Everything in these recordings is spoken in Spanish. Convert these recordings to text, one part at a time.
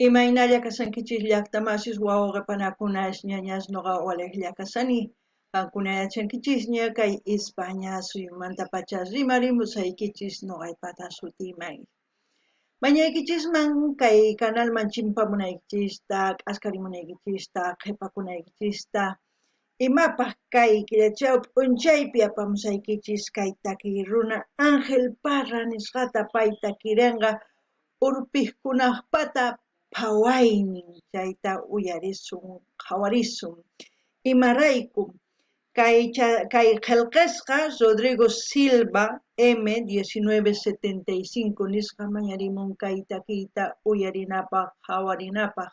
Imaynalla kasankichis llaqtamasis wawaqa panakunash ñañas noqa waliqlla kasani. Qankunayachankichis ña kay España suyumanta pacha rimarimusaykichis noqaypata sutimay. Mañaykichisman kay canalman chimpamunaykichista, k'askarimunaykichista, qhipakunaykichista, imapaq kay killachaw p'unchaypi apamusaykichis kay takiy runa Ángel Parra nisqata pay takirinqa urpiqkunaqpata phawaynin chayta uyarisun, qhawarisun. Imarayku kay qillqisqa Rodrigo Silva M1975 nisqa mañarimun kay takiyta uyarinapaq, qhawarinapaq.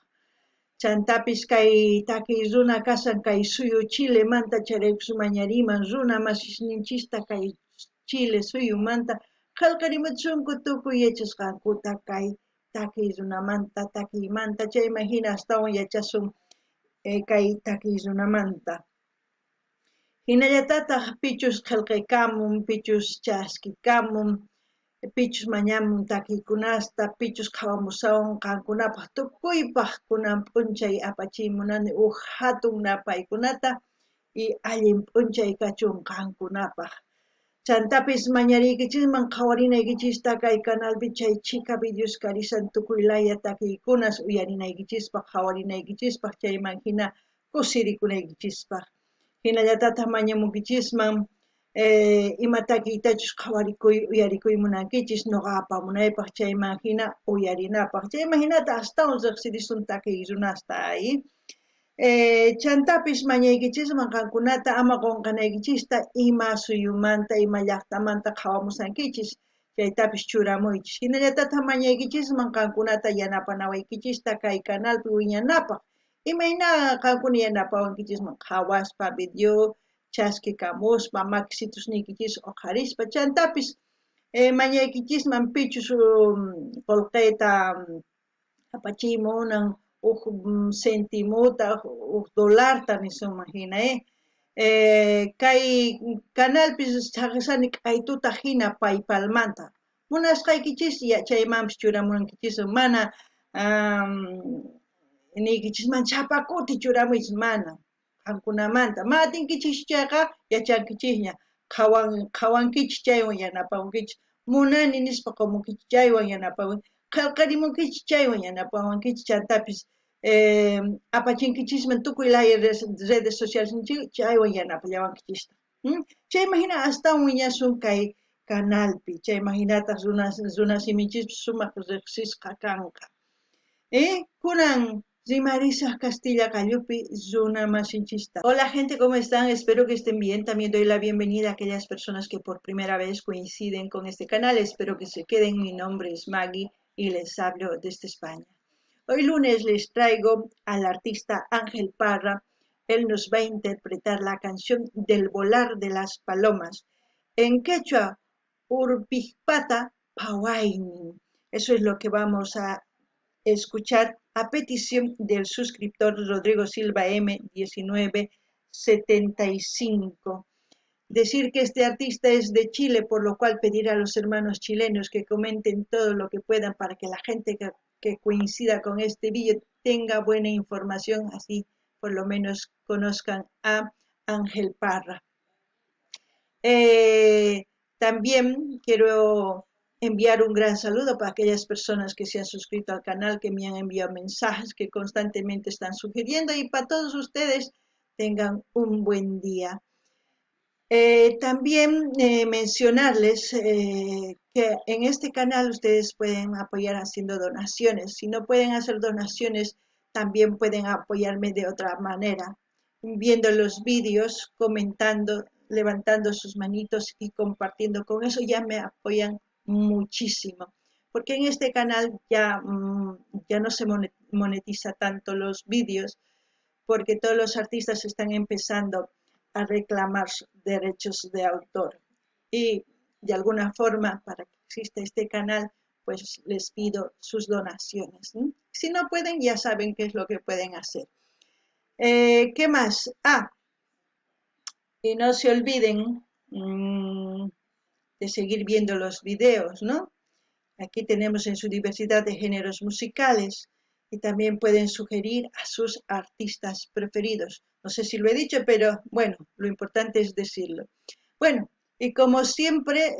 Chantapis kay takiy runa kasan kay suyu Chilemanta charaykus mañariman runa masisninchista kay Chile suyumanta qillqarimuchunku tukuy yachasqankuta kay takiy runamanta, takiymanta chayman hina astawan yachasun kay takiy runamanta. Hinallatataq pichus qillqikamun, pichus chaskikamun, pichus mañamun takiykunasta, pichus qhawamusawan qankunapaq tukuypaq kunan p'unchay apachimunani hatun napaykunata y allin p'unchay kachun qankunapaq. Chantapis mañariykichisman qhawarinaykichista kay canalpi chay chika videos karisan tukuylaya takiykunas uyarinaykichispaq, qhawarinaykichispaq chayman hina kusirikunaykichispaq. Hinallatataq mañamunkichisman ima takiytachus qhawarikuy uyarikuy munankichis noqa apamunaypaq chayman hina uyarinapaq. Chayman hinata astawan riqsirisun takiy runasta ahí. Chantapis mañaykichisman qankunata ama qunqanaykichista ima suyumanta, ima llaqtamanta qhawamusankichis chaytapis churamuychis. Hinallatataq mañaykichisman qankunata yanapanawaykichista kay canalpi wiñanapaq. Imayna qankuna yanapawankichisman qhawaspa video chaskikamuspa maksitusniykichis uqarispa chantapis mañaykichisman pichus qullqita apachimunan uq centimuta, uq dolarta nisunman hina kay canalpis chaqisani k'aytuta hina paypalmanta munasqaykichis chaymanpis churamunkichis mana niykichisman chapakuti churamuychis mana qankunamanta matinkichis chayqa yachankichisña qhawankichis chaywan yanapawankichis munani nispa qomunkichis chaywan yanapawankichis qillqarimunkichis chaywan yanapawankichis chantapis apachinkichisman tukuylaya redes sociales chaywan yanapallawankichista. Chayman hina astawan wiñasun kay canalpi chayman hinataq runa siminchispis sumaq riqsisqa kanqa. Kunan rimarisaq Castilla Callupi runa masinchista. Hola gente, ¿cómo están? Espero que estén bien. También doy la bienvenida a aquellas personas que por primera vez coinciden con este canal. Espero que se queden. Mi nombre es Maggie y les hablo desde España. Hoy lunes les traigo al artista Ángel Parra. Él nos va a interpretar la canción Del volar de las palomas. En quechua, Urpijpata Pawaynin. Eso es lo que vamos a escuchar a petición del suscriptor Rodrigo Silva M1975. Decir que este artista es de Chile, por lo cual pedir a los hermanos chilenos que comenten todo lo que puedan para que la gente que coincida con este vídeo tenga buena información, así por lo menos conozcan a Ángel Parra. También quiero enviar un gran saludo para aquellas personas que se han suscrito al canal, que me han enviado mensajes, que constantemente están sugiriendo, y para todos ustedes tengan un buen día. También mencionarles que en este canal ustedes pueden apoyar haciendo donaciones. Si no pueden hacer donaciones, también pueden apoyarme de otra manera, viendo los vídeos, comentando, levantando sus manitos y compartiendo. Con eso ya me apoyan muchísimo, porque en este canal ya no se monetiza tanto los vídeos, porque todos los artistas están empezando a reclamar derechos de autor, y de alguna forma, para que exista este canal, pues les pido sus donaciones. Si no pueden, ya saben qué es lo que pueden hacer. ¿Qué más? Y no se olviden de seguir viendo los videos, ¿no? Aquí tenemos en su diversidad de géneros musicales. Y también pueden sugerir a sus artistas preferidos. No sé si lo he dicho, pero bueno, lo importante es decirlo. Bueno, y como siempre,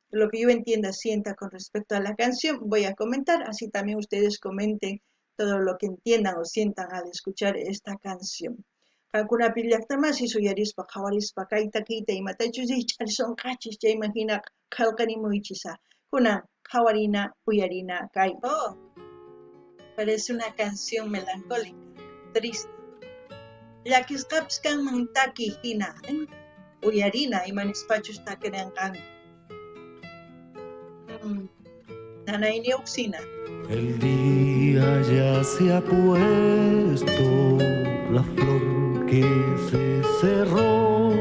lo que yo entienda, sienta con respecto a la canción, voy a comentar, así también ustedes comenten todo lo que entiendan o sientan al escuchar esta canción. Kankuna pillaqtamasi suyarispa qhawarispa kayta kiyta imatachus son kachis ya imagina kallqani muychisa. Kunan qhawarina uyarina kay. Oh, parece una canción melancólica, triste. Llakisqapas kanman taki hina, uyarina imanispachu takirinqan. Nanayni uqsina. El día ya se ha puesto, la flor que se cerró,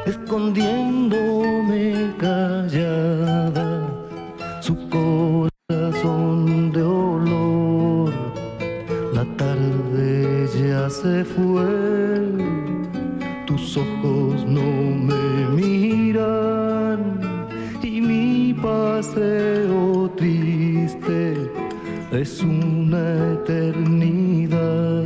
escondiéndome callada su corazón de olor. La tarde ya se fue, tus ojos no me miran y mi paseo triste es una eternidad.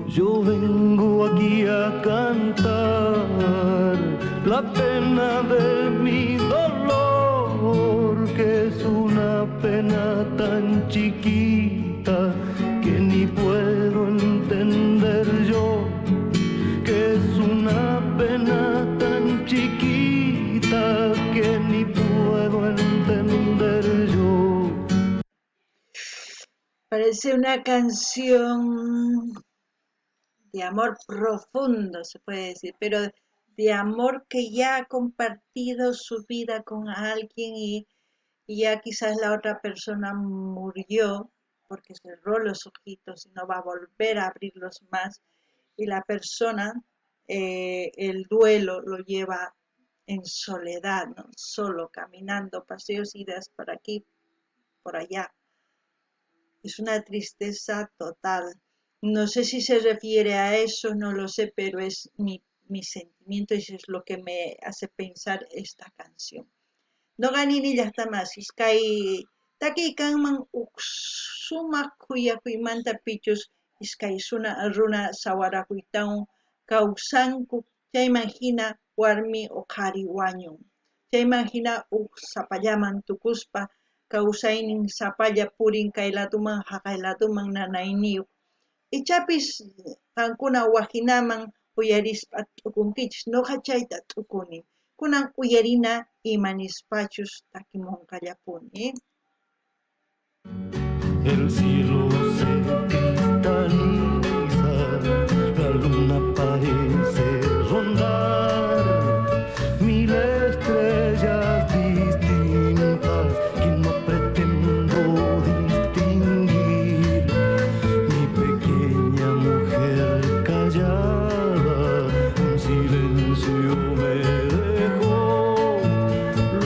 Yo vengo aquí a cantar la pena de mi dolor, que es una pena tan chiquita que ni puedo entender yo, que es una pena tan chiquita que ni puedo entender yo. Parece una canción de amor profundo, se puede decir, pero de amor que ya ha compartido su vida con alguien y ya quizás la otra persona murió porque cerró los ojitos y no va a volver a abrirlos más y la persona, el duelo lo lleva en soledad, ¿no? Solo caminando, paseos, idas por aquí, por allá. Es una tristeza total. No sé si se refiere a eso, no lo sé, pero es mi sentimiento y eso es lo que me hace pensar esta canción. No ganini llaqtamas, iskay takiy kanman sumaq kuyakuymanta pichus iskay runa sawarakuytawan kawsanku chayman hina warmi uqhari wañun. Chayman hina sapallaman tukuspa kawsaynin sapalla purin kay latuman haqay latuman nanayniyuq. Ichapis qankuna wahinaman uyarispa t'ukunkichis, ñuqa chayta t'ukuni. Kunan uyarina imanispachus takimunqallapuni. El cielo se cristaliza, la luna parece rondar mil estrellas distintas que no pretendo distinguir. Mi pequeña mujer callada, un silencio me dejó.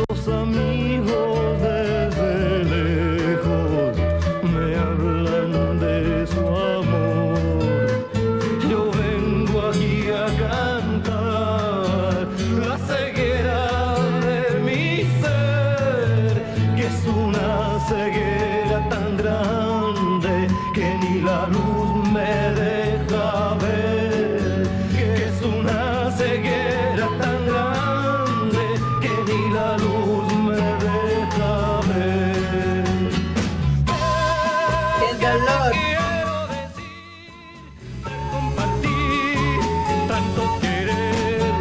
Los amigos desde lejos me hablan de su amor. Yo vengo aquí a cantar la ceguera de mi ser, que es una ceguera tan grande que ni la luz me deja ver, que es una ceguera tan grande que ni la luz me deja ver. El dolor. Quiero decir, compartir tanto querer,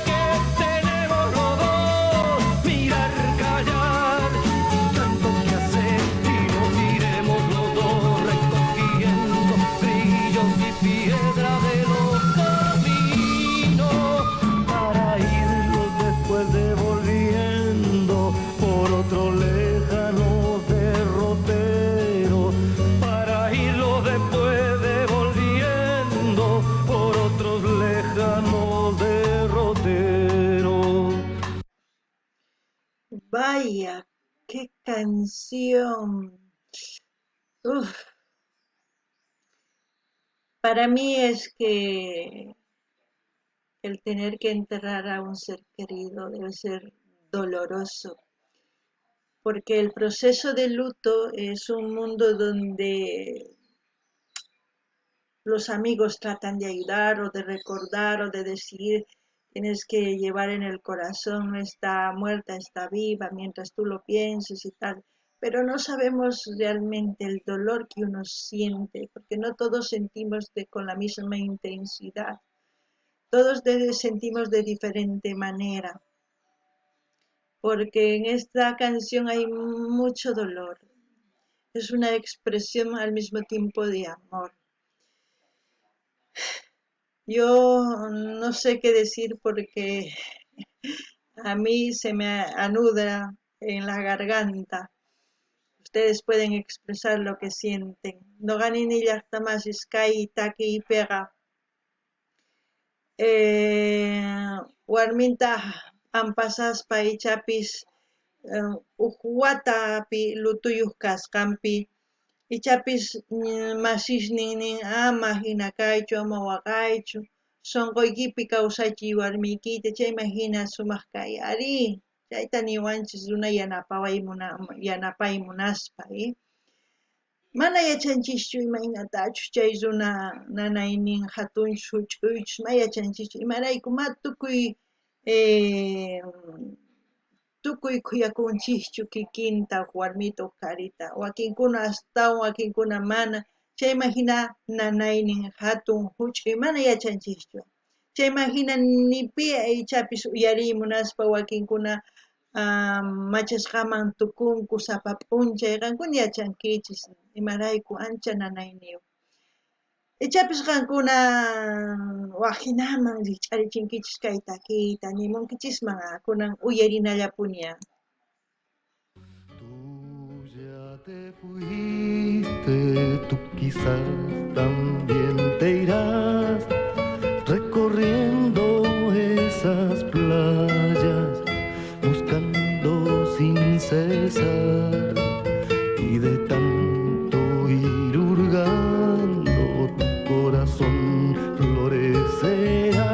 que tenemos los dos, mirar, callar, tanto que hacer y nos iremos los dos recogiendo brillos y piedra de los caminos para irnos después devolviendo por otro lejano derrotero, para irlo después devolviendo por otros lejanos derroteros. Vaya, qué canción. Uf, para mí es que el tener que enterrar a un ser querido debe ser doloroso. porque el proceso de luto es un mundo donde los amigos tratan de ayudar o de recordar o de decir, tienes que llevar en el corazón, está muerta, está viva, mientras tú lo pienses y tal. Pero no sabemos realmente el dolor que uno siente, porque no todos sentimos con la misma intensidad. Todos sentimos de diferente manera, porque en esta canción hay mucho dolor. Es una expresión al mismo tiempo de amor. Yo no sé qué decir porque a mí se me anuda en la garganta. Ustedes pueden expresar lo que sienten. No ganin ni más sky taki pega. Warminta ampasaspa ichapis uhuatapi lutuyuq kasqanpi ichapis masishnin ama hina kaychu ama waqaychu sonqoykipi kawsachiy warmiykita chayman hina sumaq kayari chayta niwanchis runa yanapay munaspa mana yachanchischu imaynatachus chay runa nanaynin hatunchus huch'uychus ma yachanchichu imarayku ma tukuy kuyakunchikchu kikinta warmita karita wakinkuna astawan wakinkuna mana chayman hina nanaynin hatun huch'uy mana yachanchikchu chayman hina ni pi aychapis uyarimunaspa wakinkuna machasqaman tukunku sapa p'unchay qankuna yachankichis imarayku ancha nanayniyuq ichapis qankuna waqhinaman rikch'arichinkichis kay takiyta nimunkichisman kunan uyarinallapuña. Tú ya te fuiste, tú quizás también te irás recorriendo esas playas buscando sin cesar y de tanto ir hurgando tu corazón florecerá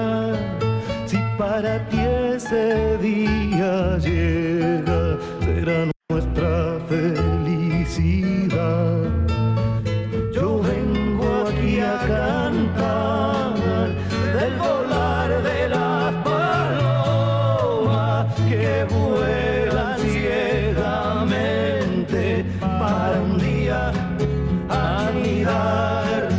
si para ti ese día llega será nuestra felicidad. Yo vengo aquí a cantar del volar de las palomas que vuelan ciegamente para un día anidar,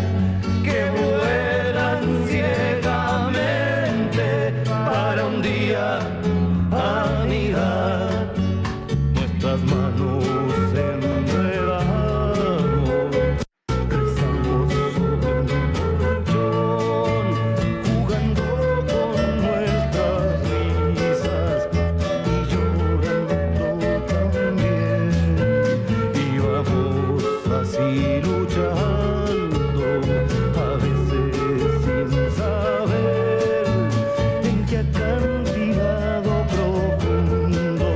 que vuelan ciegamente para un día anidar. Nuestras manos enredamos, rezamos sobre un colchón, jugando con nuestras risas y llorando también. Y vamos así luchando, a veces sin saber en qué acantilado profundo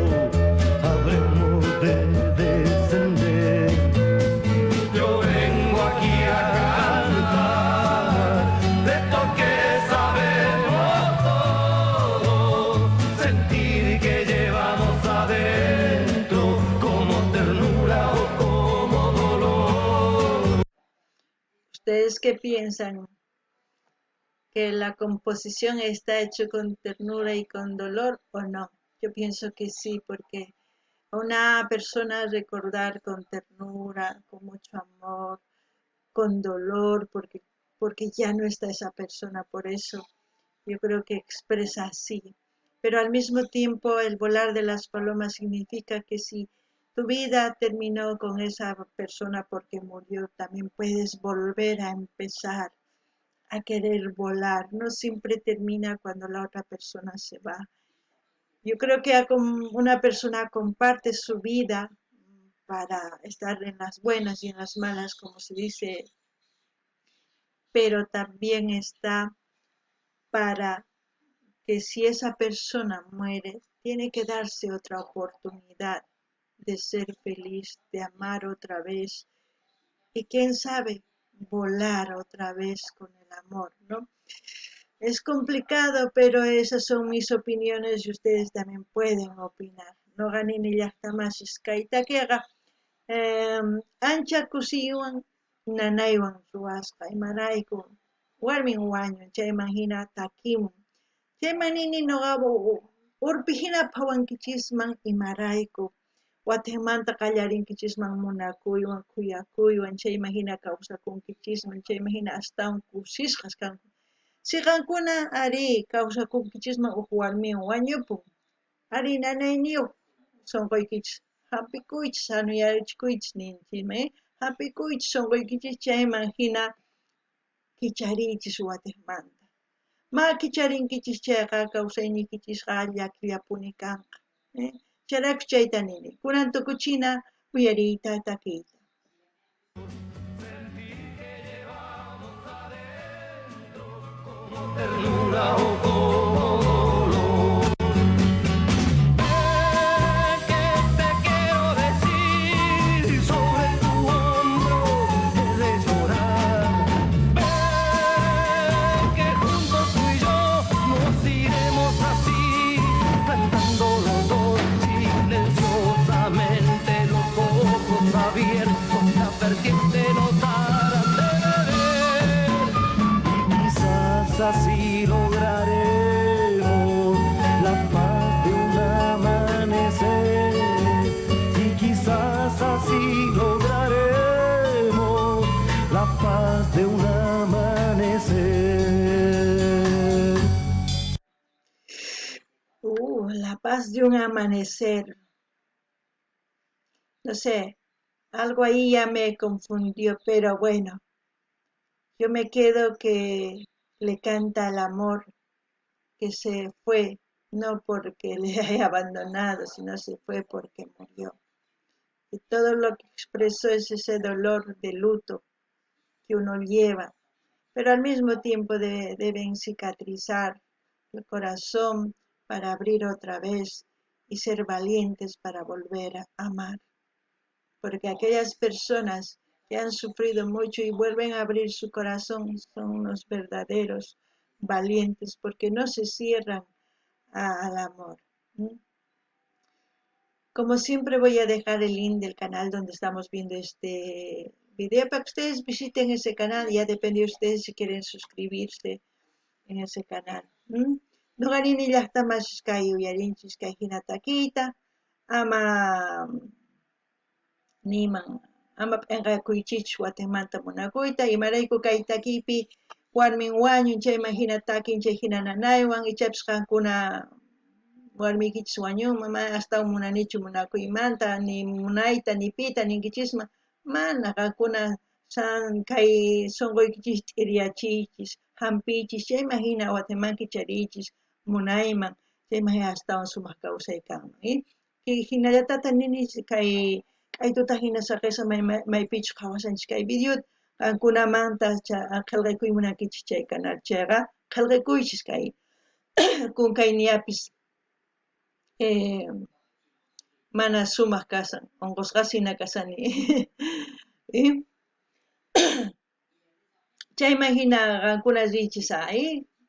habremos de descender. Yo vengo aquí a cantar de esto que sabemos todos, sentir que llevamos adentro como ternura o como dolor. ¿Ustedes qué piensan? ¿Que la composición está hecha con ternura y con dolor o no? Yo pienso que sí, porque a una persona recordar con ternura, con mucho amor, con dolor, porque ya no está esa persona, por eso yo creo que expresa así. Pero al mismo tiempo el volar de las palomas significa que si tu vida terminó con esa persona porque murió, también puedes volver a empezar a querer volar. No siempre termina cuando la otra persona se va. Yo creo que una persona comparte su vida para estar en las buenas y en las malas, como se dice, pero también está para que si esa persona muere, tiene que darse otra oportunidad de ser feliz, de amar otra vez y quién sabe, volar otra vez con el amor, ¿no? Es complicado, pero esas son mis opiniones y ustedes también pueden opinar. noqanini llaqtamasis kay takiqa ancha kusiywan nanaywan ruwasqa imarayku warmin wañun chayman hina takimun chayman nini noqaqa urpi hina phawankichisman imarayku wathimanta qallarinkichikman munakuywan kuyakuywan chayman hina kawsakunkichisman chayman hina astawan kusisqas kanku siqankuna ari kawsakunkichisman uq warmiwan wañupun ari nanayniyuq sunquykichis hampikuychis hanuyarichikuychis ninchikmi hampikuychis sunquykichis chayman hina kichariychis watiqmanta ma kicharinkichis chayqa kawsayniykichisqa llakillapuni kanqa chayraykun chayta nini kunan tukuchina uyariyta takiyta ternura o como dolor. ¿Qué te quiero decir? Sobre tu hombro he de llorar. Que juntos tú y yo nos iremos así, cantando los dos silenciosamente, los ojos abiertos, la vertiente nos darán de beber. Quizás así lograremos la paz de un amanecer y quizás así lograremos la paz de un amanecer. La paz de un amanecer no sé algo ahí ya me confundió pero bueno yo me quedo que le canta al amor que se fue, no porque le haya abandonado, sino se fue porque murió. Y todo lo que expresó es ese dolor de luto que uno lleva, pero al mismo tiempo deben cicatrizar el corazón para abrir otra vez y ser valientes para volver a amar. Porque aquellas personas que han sufrido mucho y vuelven a abrir su corazón son unos verdaderos valientes porque no se cierran al amor. Como siempre voy a dejar el link del canal donde estamos viendo este video para que ustedes visiten ese canal, ya depende de ustedes si quieren suscribirse en ese canal. Noqanini llaqtamas kay uyarinchis kay hina takiyta ama niman ama p'inqakuychich watimanta munakuyta imarayku kay takiypi warmin wañun chayman hina takin chay hina nanaywan ichapis qankuna warmiykichis wañunman mana astawan munanichu munakuymanta ni munayta ni pita ninkichisma mana qankuna kay sunquykichis t'iriyachiychis hampiychis chayman hina wataman kichariychis munayman chayman hina astawan sumaq kawsay kanman hinallatata nini kay k'aytuta hina saqisa maypichus qawasanchis kay videota qankunamanta qillqaykuy munankichis chay canal chayqa qillqakuychis kay kunkayniyapis mana sumaq kasan unqusqas hina kasani chayman hina qankuna riychis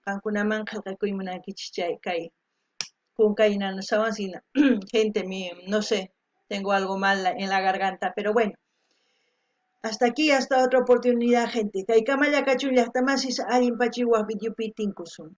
qankunaman qillqakuy munankichis chay kay kunkayna sawansi hina gente no sé tengo algo mal en la garganta pero bueno hasta aquí hasta otra oportunidad gente kay kamalla kachun llaqtamasis allinpachiwaq videopi tinkusun